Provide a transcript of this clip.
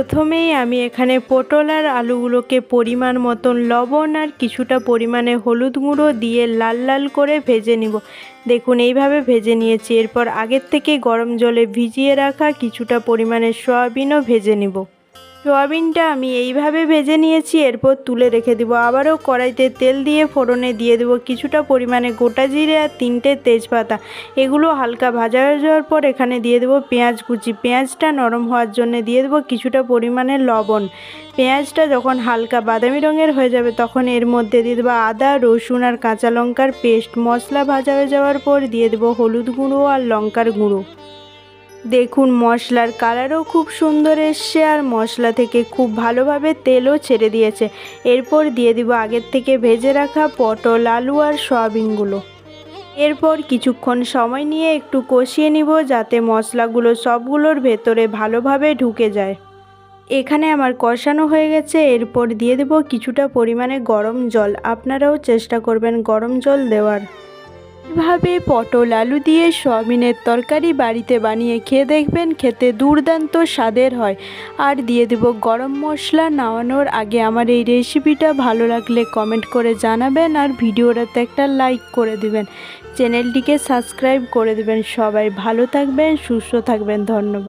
প্রথমেই আমি এখানে পটল আর আলুগুলোকে পরিমাণ মতন লবণ আর কিছুটা পরিমাণে হলুদ গুঁড়ো দিয়ে লাল লাল করে ভেজে নিব। দেখুন এইভাবে ভেজে নিয়েছি। এরপর আগের থেকে গরম জলে ভিজিয়ে রাখা কিছুটা পরিমাণে সয়াবিনও ভেজে নিব। সয়াবিনটা আমি এইভাবে ভেজে নিয়েছি। এরপর তুলে রেখে দেবো। আবারও কড়াইতে তেল দিয়ে ফোড়নে দিয়ে দেবো কিছুটা পরিমাণে গোটা জিরে আর 3টে তেজপাতা। এগুলো হালকা ভাজা হয়ে যাওয়ার পর এখানে দিয়ে দেবো পেঁয়াজ কুচি। পেঁয়াজটা নরম হওয়ার জন্য দিয়ে দেবো কিছুটা পরিমাণে লবণ। পেঁয়াজটা যখন হালকা বাদামি রঙের হয়ে যাবে তখন এর মধ্যে দিয়ে দেবো আদা, রসুন আর কাঁচা লঙ্কার পেস্ট। মশলা ভাজা হয়ে যাওয়ার পর দিয়ে দেবো হলুদ গুঁড়ো আর লঙ্কার গুঁড়ো। দেখুন মশলার কালারও খুব সুন্দর এসছে আর মশলা থেকে খুব ভালোভাবে তেলও ছেড়ে দিয়েছে। এরপর দিয়ে দিব আগের থেকে ভেজে রাখা পটল, আলু আর সয়াবিনগুলো। এরপর কিছুক্ষণ সময় নিয়ে একটু কষিয়ে নিব যাতে মশলাগুলো সবগুলোর ভেতরে ভালোভাবে ঢুকে যায়। এখানে আমার কষানো হয়ে গেছে। এরপর দিয়ে দেব কিছুটা পরিমাণে গরম জল। আপনারাও চেষ্টা করবেন গরম জল দেওয়ার। এভাবে পটল আলু দিয়ে সয়াবিনের তরকারি বাড়িতে বানিয়ে খেয়ে দেখবেন, খেতে দুর্দান্ত স্বাদের হয়। আর দিয়ে দেব গরম মশলা। নামানোর আগে আমার এই রেসিপিটা ভালো লাগলে কমেন্ট করে জানাবেন আর ভিডিওটাতে একটা লাইক করে দিবেন। চ্যানেলটিকে সাবস্ক্রাইব করে দেবেন। সবাই ভালো থাকবেন, সুস্থ থাকবেন। ধন্যবাদ।